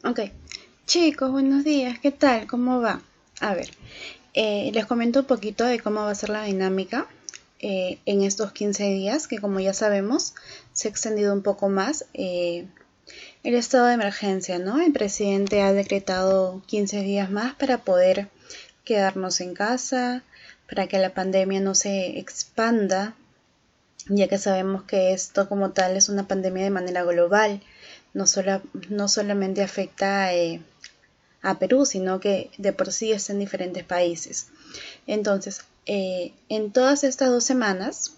Ok, chicos, buenos días, ¿qué tal? ¿Cómo va? A ver, les comento un poquito de cómo va a ser la dinámica en estos 15 días, que como ya sabemos, se ha extendido un poco más el estado de emergencia, ¿no? El presidente ha decretado 15 días más para poder quedarnos en casa, para que la pandemia no se expanda, ya que sabemos que esto como tal es una pandemia de manera global, no solamente afecta a Perú, sino que de por sí está en diferentes países. Entonces, en todas estas 2 semanas,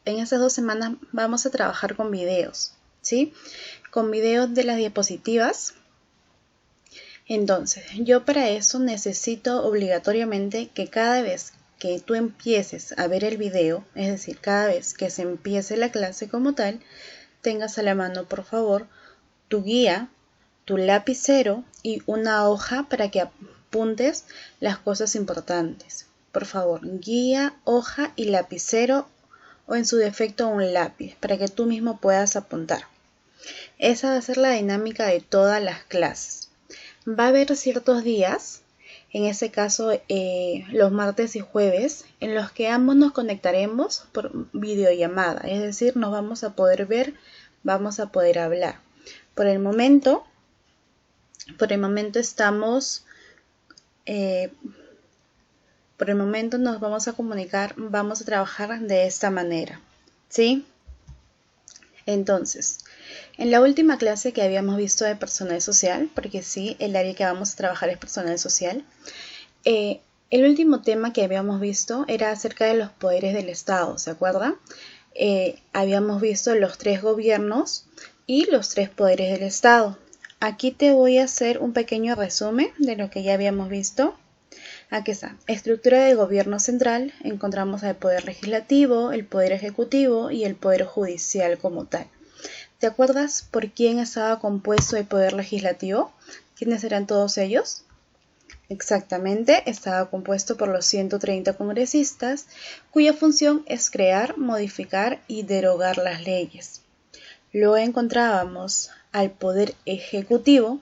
en estas 2 semanas vamos a trabajar con videos, ¿sí? Con videos de las diapositivas. Entonces, yo para eso necesito obligatoriamente que cada vez que tú empieces a ver el video, es decir, cada vez que se empiece la clase como tal, tengas a la mano, por favor, tu guía, tu lapicero y una hoja para que apuntes las cosas importantes. Por favor, guía, hoja y lapicero o en su defecto un lápiz para que tú mismo puedas apuntar. Esa va a ser la dinámica de todas las clases. Va a haber ciertos días, en este caso los martes y jueves, en los que ambos nos conectaremos por videollamada, es decir, nos vamos a poder ver, vamos a poder hablar. Por el momento estamos, por el momento nos vamos a comunicar, vamos a trabajar de esta manera, ¿sí? Entonces, en la última clase que habíamos visto de personal social, porque sí, el área que vamos a trabajar es personal social, el último tema que habíamos visto era acerca de los poderes del Estado, ¿se acuerda? Habíamos visto los 3 gobiernos y los 3 poderes del Estado. Aquí te voy a hacer un pequeño resumen de lo que ya habíamos visto. Aquí está. Estructura del gobierno central. Encontramos el poder legislativo, el poder ejecutivo y el poder judicial como tal. ¿Te acuerdas por quién estaba compuesto el poder legislativo? ¿Quiénes eran todos ellos? Exactamente, estaba compuesto por los 130 congresistas, cuya función es crear, modificar y derogar las leyes. Luego encontrábamos al Poder Ejecutivo,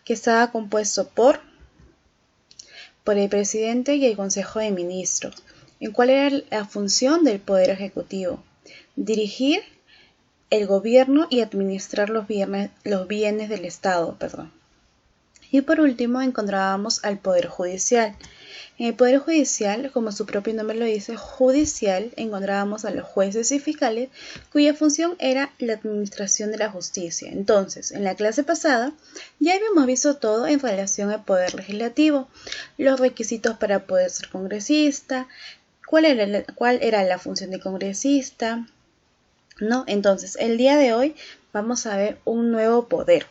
que estaba compuesto por el Presidente y el Consejo de Ministros. ¿En cuál era la función del Poder Ejecutivo? Dirigir el gobierno y administrar los bienes del Estado, Y por último encontrábamos al Poder Judicial. En el Poder Judicial, como su propio nombre lo dice, judicial, encontrábamos a los jueces y fiscales, cuya función era la administración de la justicia. Entonces, en la clase pasada ya habíamos visto todo en relación al Poder Legislativo, los requisitos para poder ser congresista, cuál era la función de congresista, ¿no? Entonces, el día de hoy vamos a ver un nuevo poder.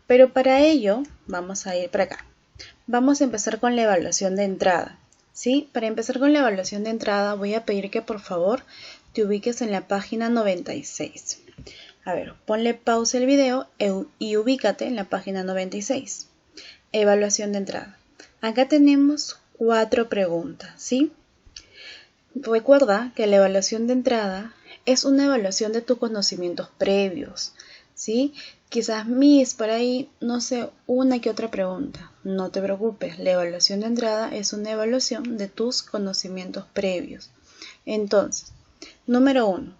Pero para ello, vamos a ir para acá. Vamos a empezar con la evaluación de entrada, ¿sí? Para empezar con la evaluación de entrada voy a pedir que por favor te ubiques en la página 96. A ver, ponle pausa el video y ubícate en la página 96. Evaluación de entrada. Acá tenemos 4 preguntas, ¿sí? Recuerda que la evaluación de entrada es una evaluación de tus conocimientos previos, ¿sí? Quizás por ahí, no sé, una que otra pregunta. No te preocupes, la evaluación de entrada es una evaluación de tus conocimientos previos. Entonces, número 1.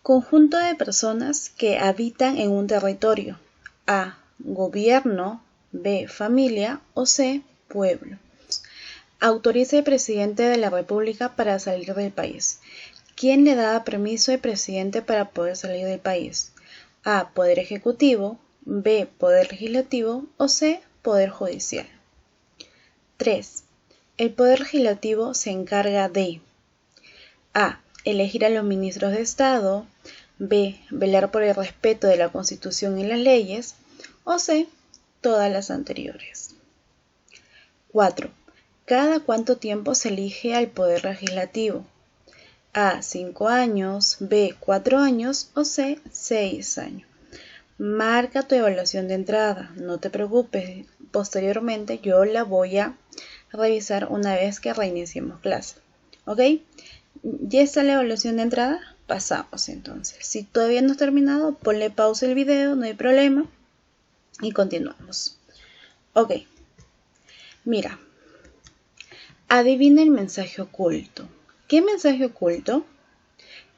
Conjunto de personas que habitan en un territorio. A. Gobierno. B. Familia. O C. Pueblo. Autoriza el presidente de la República para salir del país. ¿Quién le da permiso al presidente para poder salir del país? A. Poder Ejecutivo. B. Poder Legislativo. O C. Poder Judicial. 3. El Poder Legislativo se encarga de A. Elegir a los ministros de Estado. B. Velar por el respeto de la Constitución y las leyes. O C. Todas las anteriores. 4. ¿Cada cuánto tiempo se elige al Poder Legislativo? A. 5 años, B. 4 años o C. 6 años. Marca tu evaluación de entrada, no te preocupes, posteriormente yo la voy a revisar una vez que reiniciemos clase. ¿Ok? ¿Ya está la evaluación de entrada? Pasamos entonces. Si todavía no has terminado, ponle pausa el video, no hay problema. Y continuamos. Ok, mira, adivina el mensaje oculto. ¿Qué mensaje oculto?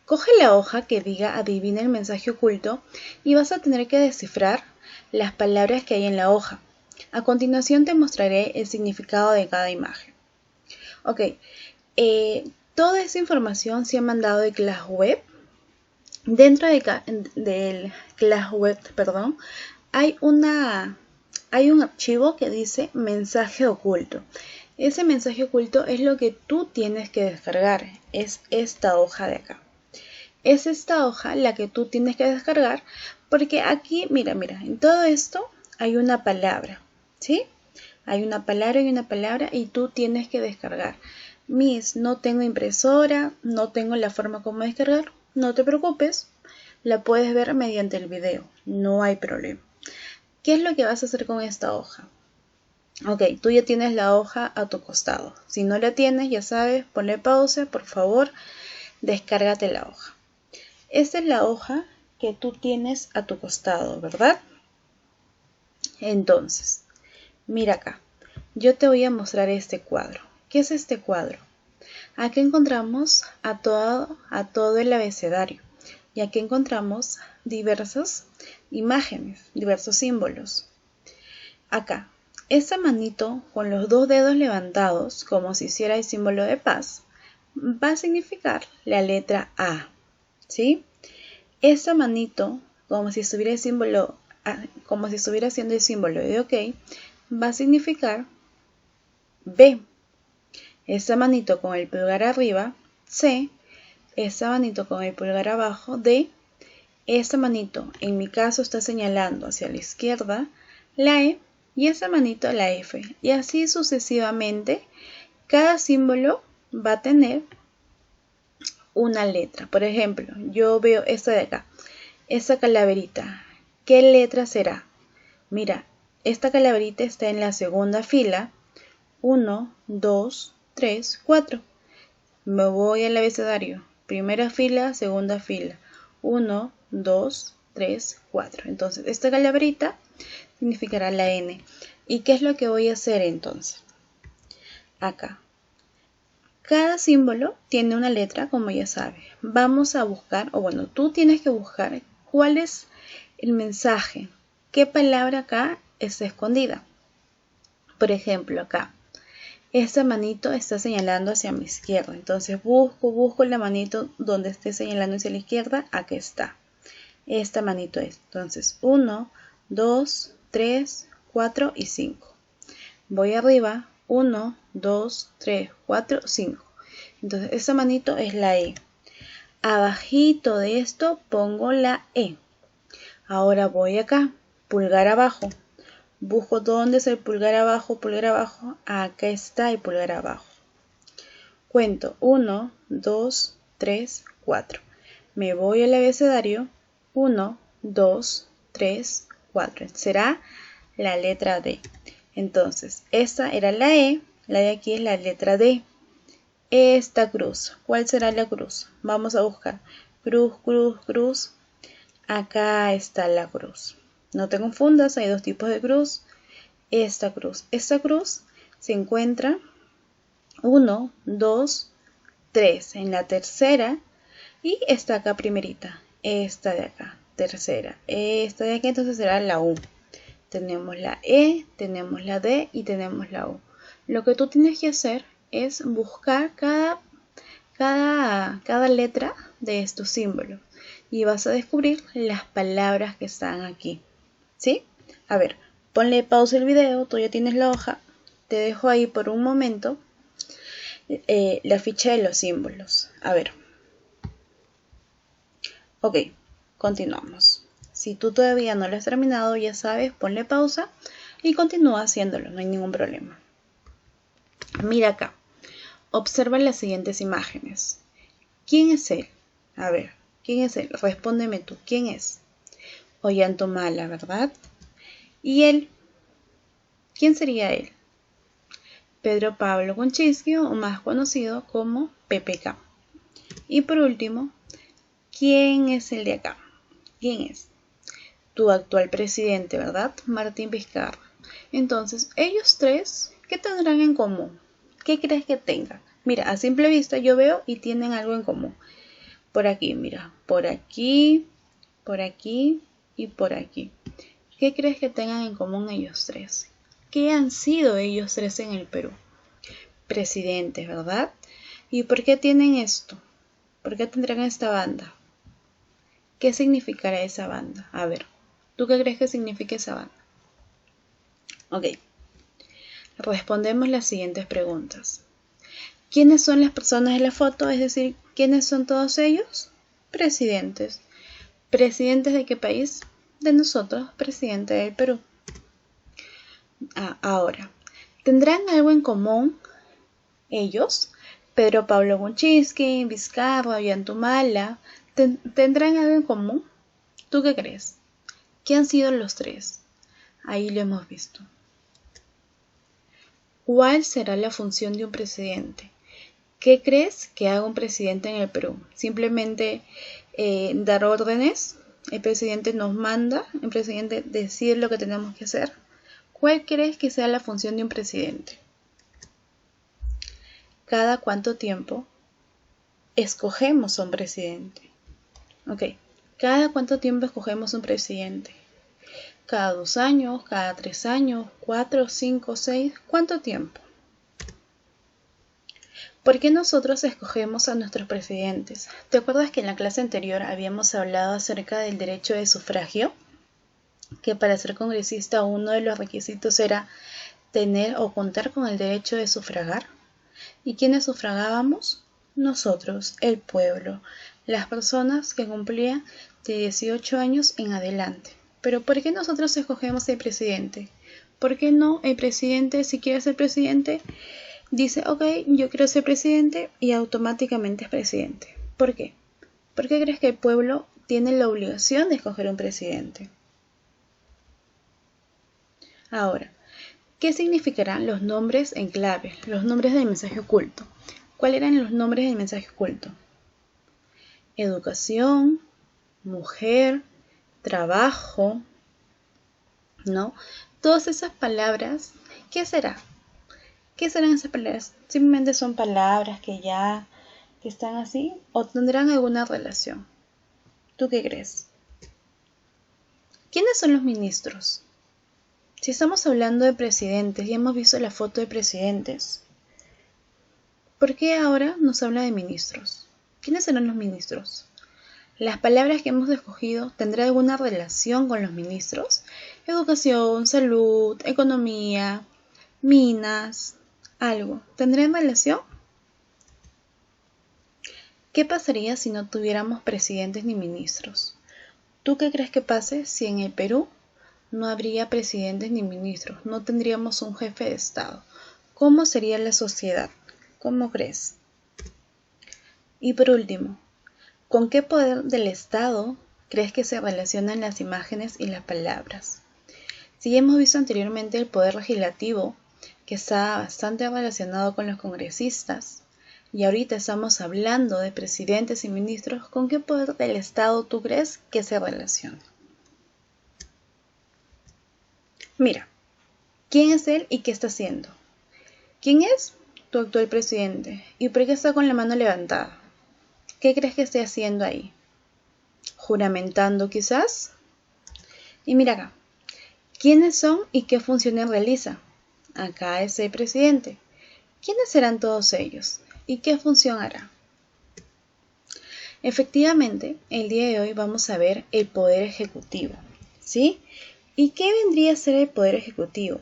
Coge la hoja que diga adivina el mensaje oculto y vas a tener que descifrar las palabras que hay en la hoja. A continuación te mostraré el significado de cada imagen. Ok, toda esa información se ha mandado de ClassWeb. Dentro del ClassWeb, hay un archivo que dice mensaje oculto. Ese mensaje oculto es lo que tú tienes que descargar. Es esta hoja de acá. Es esta hoja la que tú tienes que descargar porque aquí, mira, en todo esto hay una palabra, ¿sí? Hay una palabra y tú tienes que descargar. Miss, no tengo impresora, no tengo la forma como descargar. No te preocupes, la puedes ver mediante el video, no hay problema. ¿Qué es lo que vas a hacer con esta hoja? Ok, tú ya tienes la hoja a tu costado. Si no la tienes, ya sabes, ponle pausa, por favor, descárgate la hoja. Esta es la hoja que tú tienes a tu costado, ¿verdad? Entonces, mira acá, yo te voy a mostrar este cuadro. ¿Qué es este cuadro? Aquí encontramos a todo el abecedario y aquí encontramos diversas imágenes, diversos símbolos. Acá, esta manito con los dos dedos levantados, como si hiciera el símbolo de paz, va a significar la letra A, ¿sí? Esta manito, como si estuviera haciendo el símbolo de OK, va a significar B. Esta manito con el pulgar arriba, C. Esta manito con el pulgar abajo, D. Esta manito, en mi caso, está señalando hacia la izquierda, la E, y esta manito la F. Y así sucesivamente, cada símbolo va a tener una letra. Por ejemplo, yo veo esta de acá, esta calaverita. ¿Qué letra será? Mira, esta calaverita está en la segunda fila. 1, 2, 3, 4. Me voy al abecedario. Primera fila, segunda fila. 1, 2, 3, 4. Entonces, esta calaverita significará la N. ¿Y qué es lo que voy a hacer entonces? Acá. Cada símbolo tiene una letra, como ya sabes. Vamos a buscar, o bueno, tú tienes que buscar cuál es el mensaje. ¿Qué palabra acá está escondida? Por ejemplo, acá. Esta manito está señalando hacia mi izquierda. Entonces busco la manito donde esté señalando hacia la izquierda. Aquí está. Esta manito es. Entonces 1, 2, 3, 4 y 5. Voy arriba. 1, 2, 3, 4, 5. Entonces esta manito es la E. Abajito de esto pongo la E. Ahora voy acá. Pulgar abajo. Busco dónde es el pulgar abajo, acá está el pulgar abajo. Cuento 1, 2, 3, 4. Me voy al abecedario. 1, 2, 3, 4. Será la letra D. Entonces, esta era la E, la de aquí es la letra D. Esta cruz, ¿cuál será la cruz? Vamos a buscar. Cruz, cruz, cruz. Acá está la cruz. No te confundas, hay dos tipos de cruz. Esta cruz se encuentra 1, 2, 3 en la tercera y está acá primerita. Esta de acá, tercera. Esta de aquí entonces será la U. Tenemos la E, tenemos la D y tenemos la U. Lo que tú tienes que hacer es buscar cada letra de estos símbolos y vas a descubrir las palabras que están aquí. ¿Sí? A ver, ponle pausa el video, tú ya tienes la hoja. Te dejo ahí por un momento la ficha de los símbolos. A ver. Ok, continuamos. Si tú todavía no lo has terminado, ya sabes, ponle pausa y continúa haciéndolo, no hay ningún problema. Mira acá. Observa las siguientes imágenes. ¿Quién es él? A ver, ¿quién es él? Respóndeme tú, ¿quién es? Ollantumala, ¿verdad? ¿Y él? ¿Quién sería él? Pedro Pablo Kuczynski, o más conocido como PPK. Y por último, ¿quién es el de acá? ¿Quién es? tu actual presidente, ¿verdad? Martín Vizcarra. Entonces, ellos tres, ¿qué tendrán en común? ¿Qué crees que tengan? Mira, a simple vista yo veo y tienen algo en común. Por aquí, mira, por aquí y por aquí. ¿Qué crees que tengan en común ellos tres? ¿Qué han sido ellos tres en el Perú? Presidentes, ¿verdad? ¿Y por qué tienen esto? ¿Por qué tendrán esta banda? ¿Qué significará esa banda? A ver, ¿tú qué crees que significa esa banda? Ok, respondemos las siguientes preguntas. ¿Quiénes son las personas de la foto? Es decir, ¿quiénes son todos ellos? Presidentes. ¿Presidentes de qué país? De nosotros, presidente del Perú. Ahora, ¿tendrán algo en común ellos? Pedro Pablo Kuczynski, Vizcarra, Ollantumala, ¿tendrán algo en común? ¿Tú qué crees? ¿Qué han sido los tres? Ahí lo hemos visto. ¿Cuál será la función de un presidente? ¿Qué crees que haga un presidente en el Perú? ¿Simplemente dar órdenes? ¿El presidente nos manda? ¿El presidente decide lo que tenemos que hacer? ¿Cuál crees que sea la función de un presidente? ¿Cada cuánto tiempo escogemos a un presidente? Ok, ¿cada cuánto tiempo escogemos un presidente? ¿Cada 2 años? ¿Cada 3 años? ¿4, 5, 6? ¿Cuánto tiempo? ¿Por qué nosotros escogemos a nuestros presidentes? ¿Te acuerdas que en la clase anterior habíamos hablado acerca del derecho de sufragio? Que para ser congresista uno de los requisitos era tener o contar con el derecho de sufragar. ¿Y quiénes sufragábamos? Nosotros, el pueblo, las personas que cumplían de 18 años en adelante. Pero ¿por qué nosotros escogemos el presidente? ¿Por qué no el presidente, si quiere ser presidente, dice, ok, yo quiero ser presidente y automáticamente es presidente? ¿Por qué? ¿Por qué crees que el pueblo tiene la obligación de escoger un presidente? Ahora, ¿qué significarán los nombres en clave, los nombres del mensaje oculto? ¿Cuáles eran los nombres del mensaje oculto? Educación, mujer, trabajo, ¿no? Todas esas palabras, ¿qué será? ¿Qué serán esas palabras? ¿Simplemente son palabras que están así o tendrán alguna relación? ¿Tú qué crees? ¿Quiénes son los ministros? Si estamos hablando de presidentes y hemos visto la foto de presidentes, ¿por qué ahora nos habla de ministros? ¿Quiénes serán los ministros? ¿Las palabras que hemos escogido tendrán alguna relación con los ministros? Educación, salud, economía, minas, algo. ¿Tendrán relación? ¿Qué pasaría si no tuviéramos presidentes ni ministros? ¿Tú qué crees que pase si en el Perú no habría presidentes ni ministros? No tendríamos un jefe de Estado. ¿Cómo sería la sociedad? ¿Cómo crees? Y por último, ¿con qué poder del Estado crees que se relacionan las imágenes y las palabras? Si ya hemos visto anteriormente el poder legislativo, que está bastante relacionado con los congresistas, y ahorita estamos hablando de presidentes y ministros, ¿con qué poder del Estado tú crees que se relaciona? Mira, ¿quién es él y qué está haciendo? ¿Quién es? Tu actual presidente. ¿Y por qué está con la mano levantada? ¿Qué crees que esté haciendo ahí? ¿Juramentando quizás? Y mira acá, ¿quiénes son y qué funciones realiza? Acá es el presidente. ¿Quiénes serán todos ellos? ¿Y qué función hará? Efectivamente, el día de hoy vamos a ver el Poder Ejecutivo, ¿sí? ¿Y qué vendría a ser el Poder Ejecutivo?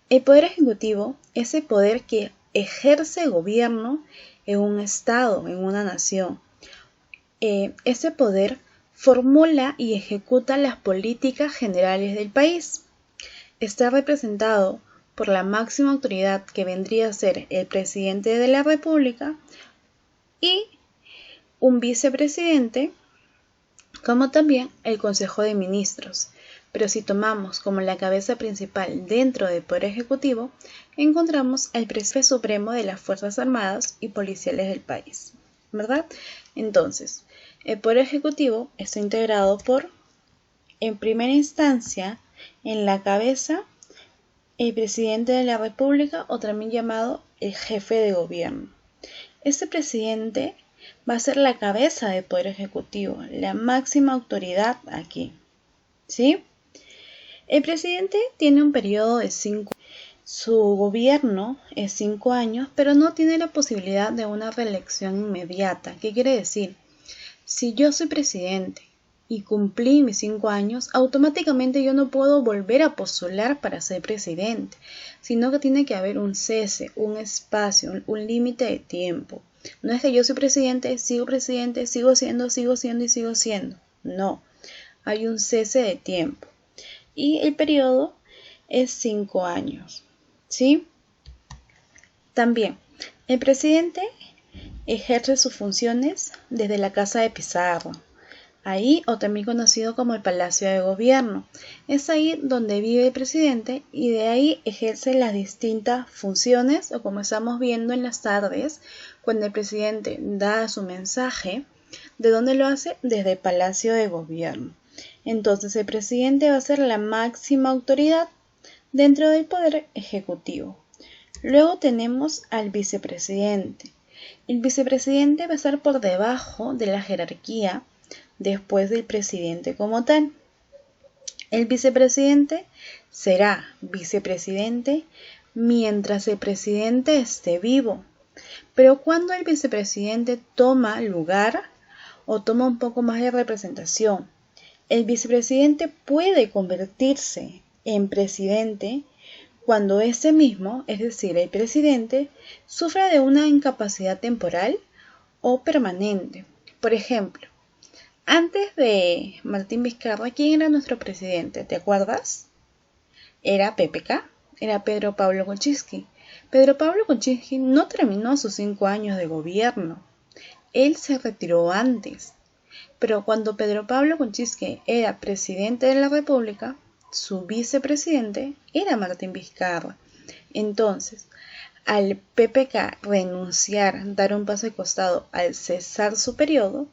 El Poder Ejecutivo es el poder que ejerce gobierno en un estado, en una nación. Ese poder formula y ejecuta las políticas generales del país. Está representado por la máxima autoridad que vendría a ser el presidente de la República y un vicepresidente, como también el Consejo de Ministros. Pero si tomamos como la cabeza principal dentro del Poder Ejecutivo, encontramos al Presidente Supremo de las Fuerzas Armadas y Policiales del país, ¿verdad? Entonces, el Poder Ejecutivo está integrado por en primera instancia en la cabeza el presidente de la República, o también llamado el jefe de gobierno. Este presidente va a ser la cabeza del Poder Ejecutivo, la máxima autoridad aquí, ¿sí? El presidente tiene un periodo de 5 años. Su gobierno es 5 años, pero no tiene la posibilidad de una reelección inmediata. ¿Qué quiere decir? Si yo soy presidente y cumplí mis 5 años, automáticamente yo no puedo volver a postular para ser presidente, sino que tiene que haber un cese, un espacio, un límite de tiempo. No es que yo soy presidente, sigo siendo y sigo siendo. No, hay un cese de tiempo. Y el periodo es 5 años, ¿sí? También, el presidente ejerce sus funciones desde la Casa de Pizarro, ahí, o también conocido como el Palacio de Gobierno. Es ahí donde vive el presidente y de ahí ejerce las distintas funciones, o como estamos viendo en las tardes, cuando el presidente da su mensaje, ¿de dónde lo hace? Desde el Palacio de Gobierno. Entonces el presidente va a ser la máxima autoridad dentro del Poder Ejecutivo. Luego tenemos al vicepresidente. El vicepresidente va a estar por debajo de la jerarquía después del presidente como tal. El vicepresidente será vicepresidente mientras el presidente esté vivo. Pero cuando el vicepresidente toma lugar o toma un poco más de representación, el vicepresidente puede convertirse en presidente cuando ese mismo, es decir, el presidente, sufra de una incapacidad temporal o permanente. Por ejemplo, antes de Martín Vizcarra, ¿quién era nuestro presidente? ¿Te acuerdas? Era PPK, era Pedro Pablo Kuczynski. Pedro Pablo Kuczynski no terminó sus 5 años de gobierno. Él se retiró antes. Pero cuando Pedro Pablo Kuczynski era presidente de la República, su vicepresidente era Martín Vizcarra. Entonces, al PPK renunciar, dar un paso de costado al cesar su periodo,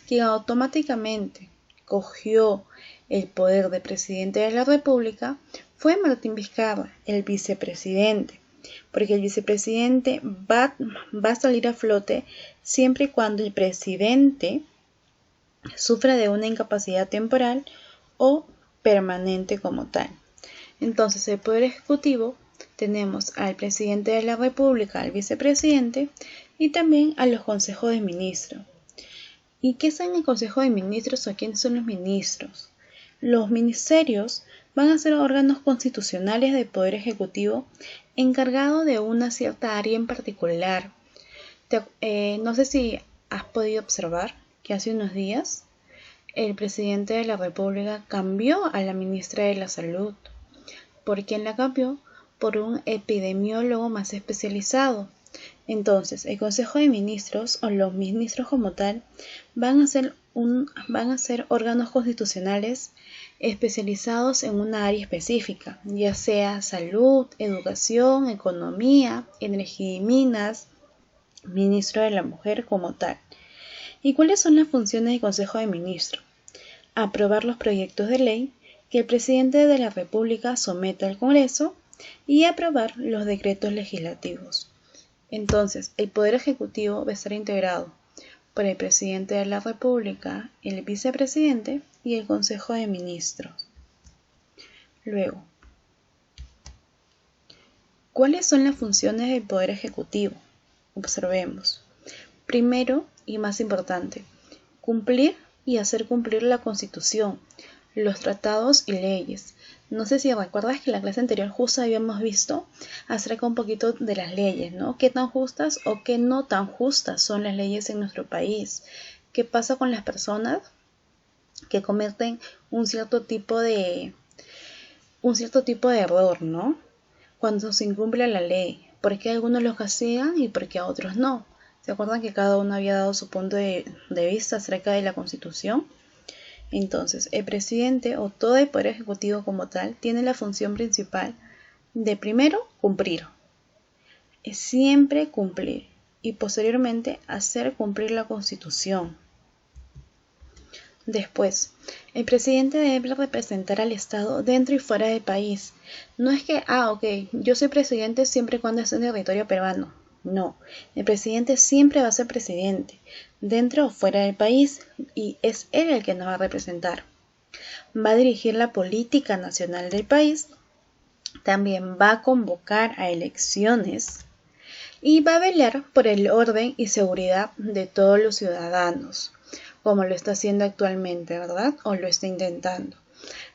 quien automáticamente cogió el poder de presidente de la República fue Martín Vizcarra, el vicepresidente, porque el vicepresidente va a salir a flote siempre y cuando el presidente sufra de una incapacidad temporal o permanente como tal. Entonces, el Poder Ejecutivo tenemos al presidente de la República, al vicepresidente y también a los consejos de ministros. ¿Y qué son el consejo de ministros o quiénes son los ministros? Los ministerios van a ser órganos constitucionales del Poder Ejecutivo encargados de una cierta área en particular. No sé si has podido observar que hace unos días el presidente de la República cambió a la ministra de la Salud. ¿Por quién la cambió? Por un epidemiólogo más especializado. Entonces, el Consejo de Ministros o los ministros como tal van a ser órganos constitucionales especializados en una área específica, ya sea salud, educación, economía, energía y minas, ministro de la mujer como tal. ¿Y cuáles son las funciones del Consejo de Ministros? Aprobar los proyectos de ley que el presidente de la República someta al Congreso y aprobar los decretos legislativos. Entonces, el Poder Ejecutivo va a estar integrado por el presidente de la República, el vicepresidente y el Consejo de Ministros. Luego, ¿cuáles son las funciones del Poder Ejecutivo? Observemos. Primero y más importante, cumplir y hacer cumplir la Constitución, los tratados y leyes. No sé si recuerdas que en la clase anterior justo habíamos visto acerca un poquito de las leyes, ¿no? ¿Qué tan justas o qué no tan justas son las leyes en nuestro país? ¿Qué pasa con las personas que cometen un cierto tipo de error, ¿no? Cuando se incumple la ley, ¿por qué a algunos los castigan y por qué a otros no? ¿Se acuerdan que cada uno había dado su punto de vista acerca de la Constitución? Entonces, el presidente o todo el Poder Ejecutivo como tal tiene la función principal de primero cumplir, es siempre cumplir y posteriormente hacer cumplir la Constitución. Después, el presidente debe representar al Estado dentro y fuera del país. No es que, ok, yo soy presidente siempre y cuando esté en territorio peruano. No, el presidente siempre va a ser presidente, dentro o fuera del país, y es él el que nos va a representar. Va a dirigir la política nacional del país, también va a convocar a elecciones y va a velar por el orden y seguridad de todos los ciudadanos, como lo está haciendo actualmente, ¿verdad? O lo está intentando.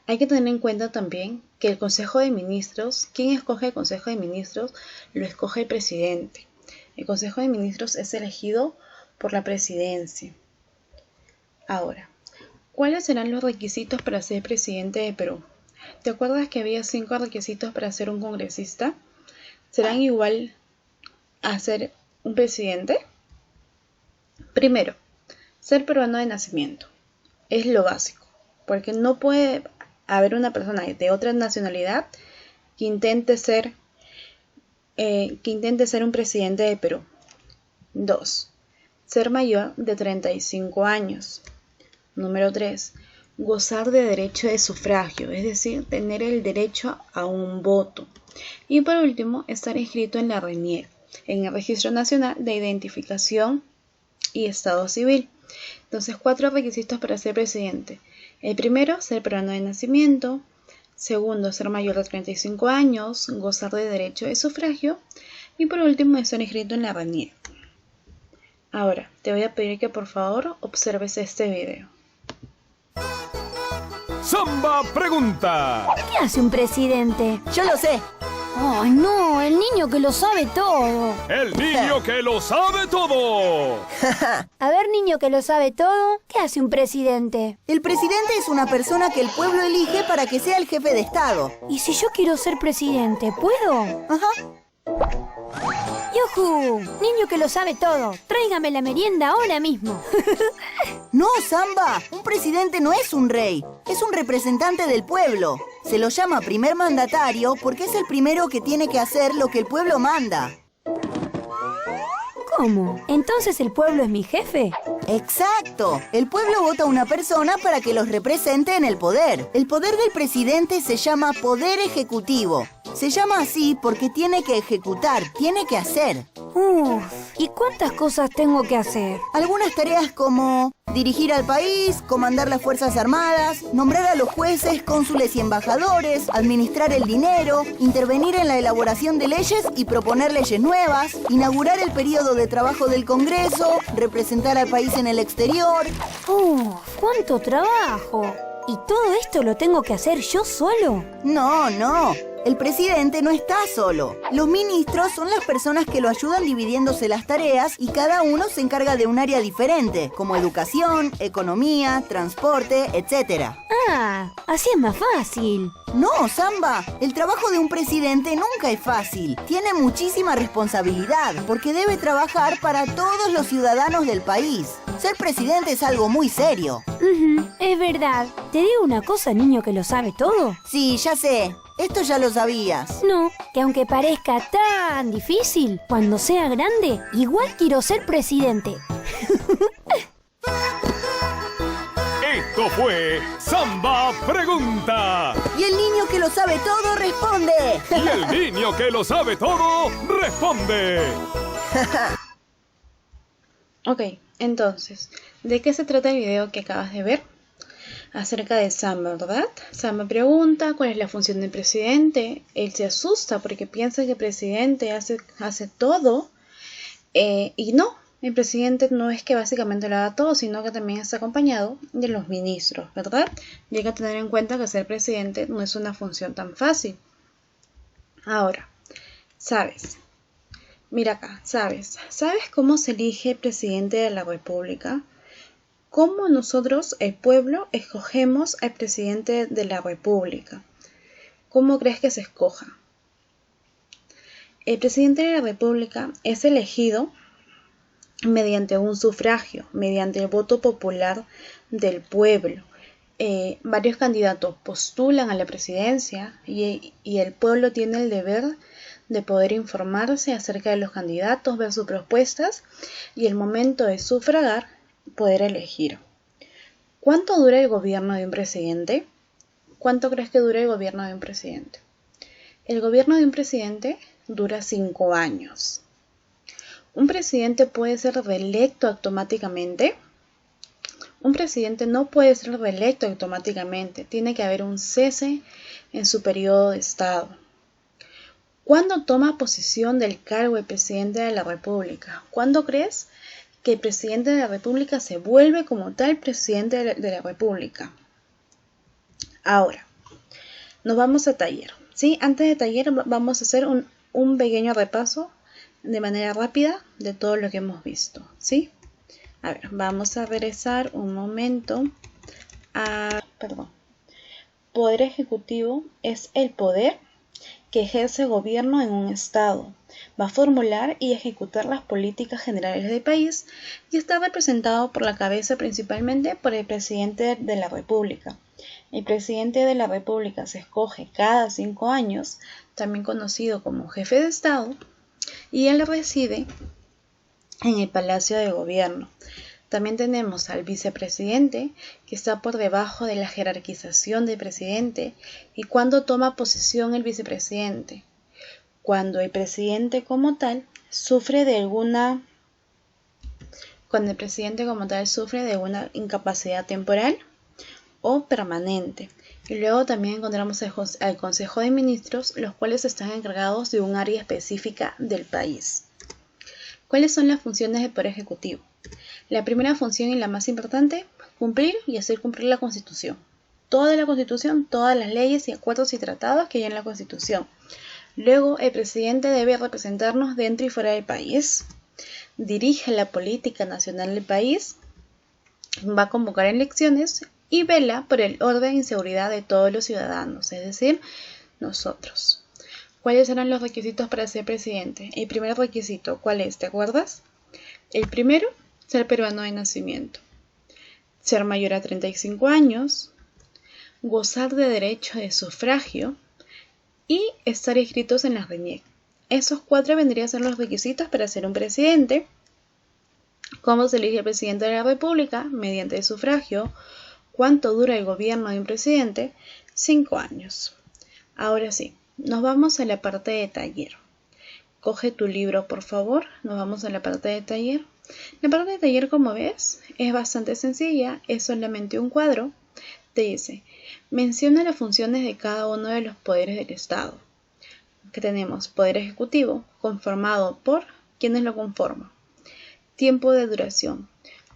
Hay que tener en cuenta también que el Consejo de Ministros, ¿quién escoge el Consejo de Ministros? Lo escoge el presidente. El Consejo de Ministros es elegido por la presidencia. Ahora, ¿cuáles serán los requisitos para ser presidente de Perú? ¿Te acuerdas que había 5 requisitos para ser un congresista? ¿Serán igual a ser un presidente? Primero, ser peruano de nacimiento. Es lo básico, porque no puede haber una persona de otra nacionalidad que intente ser un presidente de Perú. 2. Ser mayor de 35 años. Número 3. Gozar de derecho de sufragio, es decir, tener el derecho a un voto. Y por último, estar inscrito en la RENIEC, en el Registro Nacional de Identificación y Estado Civil. Entonces, 4 requisitos para ser presidente. El primero, ser peruano de nacimiento. Segundo, ser mayor de 35 años, gozar de derecho de sufragio. Y por último, estar inscrito en la RENIEC. Ahora, te voy a pedir que por favor observes este video. Samba pregunta. ¿Qué hace un presidente? Yo lo sé. ¡Ay, no! El niño que lo sabe todo. El niño que lo sabe todo. A ver, niño que lo sabe todo, ¿qué hace un presidente? El presidente es una persona que el pueblo elige para que sea el jefe de Estado. ¿Y si yo quiero ser presidente, puedo? Ajá. ¡Yujú! Niño que lo sabe todo, tráigame la merienda ahora mismo. No, Samba, un presidente no es un rey, es un representante del pueblo. Se lo llama primer mandatario porque es el primero que tiene que hacer lo que el pueblo manda. ¿Cómo? ¿Entonces el pueblo es mi jefe? ¡Exacto! El pueblo vota a una persona para que los represente en el poder. El poder del presidente se llama poder ejecutivo. Se llama así porque tiene que ejecutar, tiene que hacer. ¿Y cuántas cosas tengo que hacer? Algunas tareas como dirigir al país, comandar las Fuerzas Armadas, nombrar a los jueces, cónsules y embajadores, administrar el dinero, intervenir en la elaboración de leyes y proponer leyes nuevas, inaugurar el periodo de trabajo del Congreso, representar al país en el exterior. ¡Cuánto trabajo! ¿Y todo esto lo tengo que hacer yo solo? No. El presidente no está solo. Los ministros son las personas que lo ayudan dividiéndose las tareas y cada uno se encarga de un área diferente, como educación, economía, transporte, etc. Así es más fácil. No, Samba, el trabajo de un presidente nunca es fácil. Tiene muchísima responsabilidad porque debe trabajar para todos los ciudadanos del país. Ser presidente es algo muy serio. Es verdad. ¿Te digo una cosa, niño que lo sabe todo? Sí, ya sé. Esto ya lo sabías. No, que aunque parezca tan difícil, cuando sea grande, igual quiero ser presidente. Esto fue Samba Pregunta. Y el niño que lo sabe todo responde. Y el niño que lo sabe todo responde. Ok, entonces, ¿de qué se trata el video que acabas de ver? Acerca de Samba, ¿verdad? Samba pregunta cuál es la función del presidente. Él se asusta porque piensa que el presidente hace todo. Y no, el presidente no es que básicamente lo haga todo, sino que también está acompañado de los ministros, ¿verdad? Y hay que tener en cuenta que ser presidente no es una función tan fácil. Ahora, ¿sabes? Mira acá, ¿sabes cómo se elige presidente de la República? ¿Cómo nosotros, el pueblo, escogemos al presidente de la República? ¿Cómo crees que se escoja? El presidente de la República es elegido mediante un sufragio, mediante el voto popular del pueblo. Varios candidatos postulan a la presidencia y el pueblo tiene el deber de poder informarse acerca de los candidatos, ver sus propuestas y el momento de sufragar, poder elegir. ¿Cuánto dura el gobierno de un presidente? ¿Cuánto crees que dura el gobierno de un presidente? El gobierno de un presidente dura 5 años. ¿Un presidente puede ser reelecto automáticamente? Un presidente no puede ser reelecto automáticamente. Tiene que haber un cese en su periodo de Estado. ¿Cuándo toma posesión del cargo de presidente de la República? ¿Cuándo crees que el presidente de la República se vuelve como tal presidente de la República? Ahora, nos vamos a taller. ¿Sí? Antes de taller vamos a hacer un pequeño repaso de manera rápida de todo lo que hemos visto. ¿Sí? A ver, vamos a regresar un momento Poder ejecutivo es el poder que ejerce el gobierno en un estado. Va a formular y ejecutar las políticas generales del país y está representado por la cabeza principalmente por el presidente de la República. El presidente de la República se escoge cada 5 años, también conocido como jefe de Estado, y él reside en el Palacio de Gobierno. También tenemos al vicepresidente, que está por debajo de la jerarquización del presidente. ¿Y cuándo toma posesión el vicepresidente? Cuando el presidente como tal sufre de alguna incapacidad temporal o permanente. Y luego también encontramos al Consejo de Ministros, los cuales están encargados de un área específica del país. ¿Cuáles son las funciones del Poder Ejecutivo? La primera función y la más importante, cumplir y hacer cumplir la Constitución. Toda la Constitución, todas las leyes y acuerdos y tratados que hay en la Constitución. Luego, el presidente debe representarnos dentro y fuera del país. Dirige la política nacional del país. Va a convocar elecciones y vela por el orden y seguridad de todos los ciudadanos, es decir, nosotros. ¿Cuáles eran los requisitos para ser presidente? El primer requisito, ¿cuál es? ¿Te acuerdas? El primero, ser peruano de nacimiento, ser mayor a 35 años, gozar de derecho de sufragio y estar inscritos en la RENIEC. Esos 4 vendrían a ser los requisitos para ser un presidente. ¿Cómo se elige el presidente de la República? Mediante el sufragio. ¿Cuánto dura el gobierno de un presidente? 5 años. Ahora sí, nos vamos a la parte de taller. Coge tu libro, por favor. Nos vamos a la parte de taller. La parte de taller, como ves, es bastante sencilla. Es solamente un cuadro. Te dice, menciona las funciones de cada uno de los poderes del Estado. Que tenemos poder ejecutivo, conformado por quienes lo conforman. Tiempo de duración.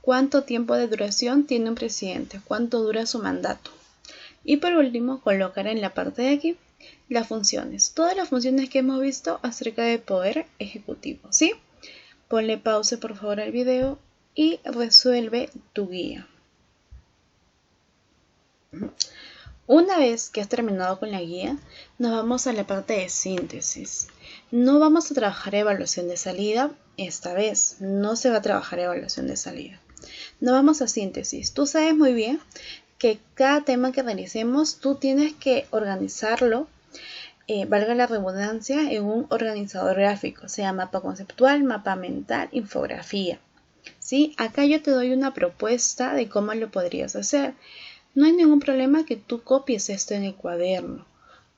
¿Cuánto tiempo de duración tiene un presidente? ¿Cuánto dura su mandato? Y por último, colocar en la parte de aquí las funciones. Todas las funciones que hemos visto acerca del poder ejecutivo, ¿sí? Ponle pausa por favor al video y resuelve tu guía. Una vez que has terminado con la guía, nos vamos a la parte de síntesis. No vamos a trabajar evaluación de salida esta vez. No se va a trabajar evaluación de salida. Nos vamos a síntesis. Tú sabes muy bien que cada tema que realicemos, tú tienes que organizarlo, valga la redundancia, en un organizador gráfico, sea mapa conceptual, mapa mental, infografía. ¿Sí? Acá yo te doy una propuesta de cómo lo podrías hacer. No hay ningún problema que tú copies esto en el cuaderno.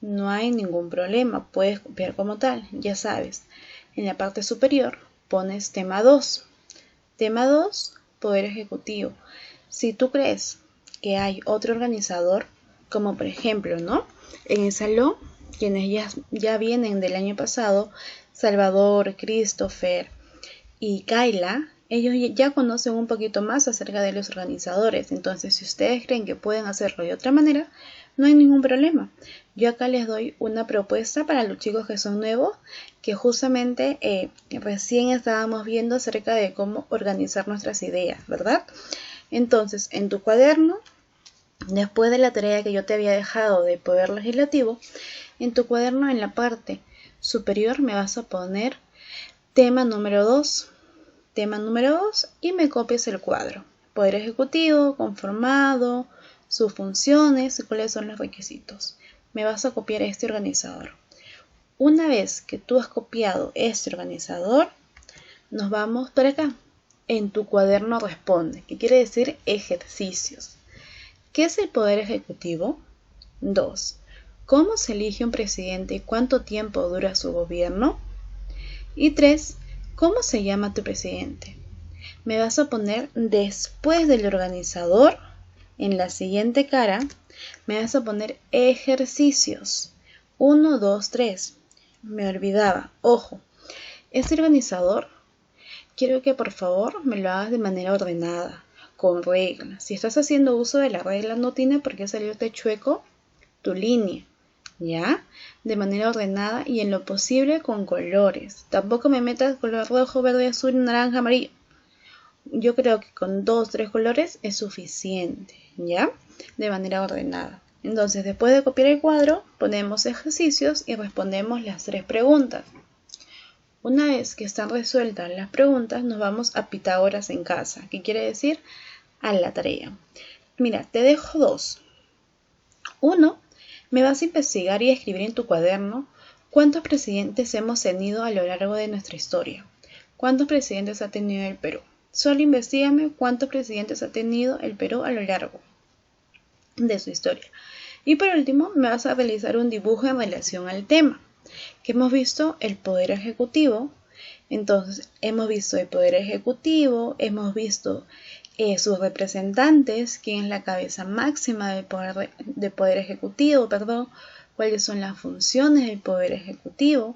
No hay ningún problema, puedes copiar como tal, ya sabes. En la parte superior pones tema 2. Tema 2, Poder Ejecutivo. Si tú crees que hay otro organizador, como por ejemplo, ¿no? En el salón, quienes ya vienen del año pasado, Salvador, Christopher y Kayla, ellos ya conocen un poquito más acerca de los organizadores. Entonces, si ustedes creen que pueden hacerlo de otra manera, no hay ningún problema. Yo acá les doy una propuesta para los chicos que son nuevos, que justamente recién estábamos viendo acerca de cómo organizar nuestras ideas, ¿verdad? Entonces, en tu cuaderno, después de la tarea que yo te había dejado de Poder Legislativo, en tu cuaderno en la parte superior me vas a poner tema número 2. Tema número 2 y me copias el cuadro. Poder Ejecutivo, conformado, sus funciones y cuáles son los requisitos. Me vas a copiar este organizador. Una vez que tú has copiado este organizador, nos vamos por acá. En tu cuaderno responde, que quiere decir ejercicios. ¿Qué es el Poder Ejecutivo? 2. ¿Cómo se elige un presidente y cuánto tiempo dura su gobierno? Y 3. ¿Cómo se llama tu presidente? Me vas a poner después del organizador, en la siguiente cara, me vas a poner ejercicios. 1, 2, 3. Me olvidaba. Ojo, este organizador, quiero que por favor me lo hagas de manera ordenada, con reglas. Si estás haciendo uso de la regla, no tiene por qué salirte chueco tu línea, ¿ya? De manera ordenada y en lo posible con colores. Tampoco me metas color rojo, verde, azul, naranja, amarillo. Yo creo que con 2, 3 colores es suficiente, ¿ya? De manera ordenada. Entonces, después de copiar el cuadro, ponemos ejercicios y respondemos las 3 preguntas. Una vez que están resueltas las preguntas, nos vamos a Pitágoras en casa. ¿Qué quiere decir? A la tarea. Mira, te dejo 2. 1. Me vas a investigar y escribir en tu cuaderno cuántos presidentes hemos tenido a lo largo de nuestra historia. ¿Cuántos presidentes ha tenido el Perú? Solo investígame cuántos presidentes ha tenido el Perú a lo largo de su historia. Y por último, me vas a realizar un dibujo en relación al tema, que hemos visto el Poder Ejecutivo. Entonces, hemos visto el Poder Ejecutivo, hemos visto sus representantes, quién es la cabeza máxima del poder Ejecutivo, cuáles son las funciones del Poder Ejecutivo,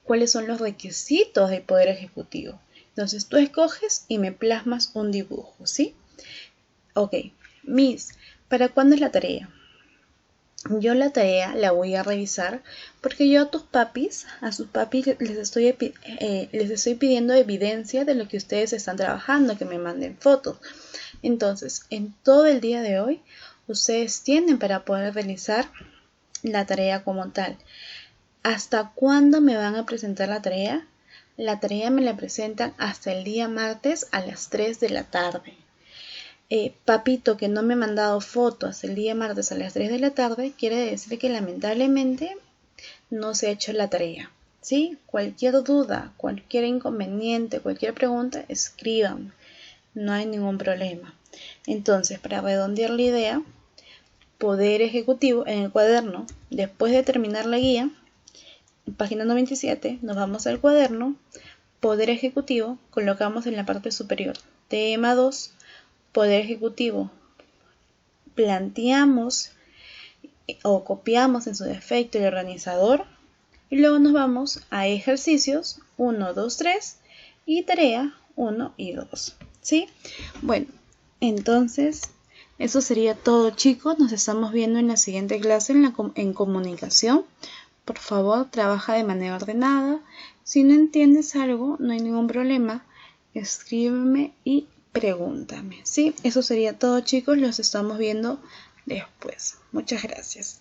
cuáles son los requisitos del Poder Ejecutivo. Entonces tú escoges y me plasmas un dibujo, ¿sí? Ok, Miss, ¿para cuándo es la tarea? Yo la tarea la voy a revisar porque yo a sus papis les estoy pidiendo evidencia de lo que ustedes están trabajando, que me manden fotos. Entonces, en todo el día de hoy, ustedes tienen para poder realizar la tarea como tal. ¿Hasta cuándo me van a presentar la tarea? La tarea me la presentan hasta el día martes a las 3 de la tarde. Papito que no me ha mandado fotos el día martes a las 3 de la tarde, quiere decir que lamentablemente no se ha hecho la tarea, ¿sí? Cualquier duda, cualquier inconveniente, cualquier pregunta, escriban. No hay ningún problema. Entonces, para redondear la idea, Poder Ejecutivo en el cuaderno, después de terminar la guía, página 97, nos vamos al cuaderno, Poder Ejecutivo, colocamos en la parte superior, tema 2, Poder Ejecutivo, planteamos o copiamos en su defecto el organizador y luego nos vamos a ejercicios 1, 2, 3 y tarea 1 y 2, ¿sí? Bueno, entonces eso sería todo, chicos. Nos estamos viendo en la siguiente clase en comunicación. Por favor, trabaja de manera ordenada. Si no entiendes algo, no hay ningún problema. Escríbeme y pregúntame, ¿sí? Eso sería todo, chicos. Los estamos viendo después. Muchas gracias.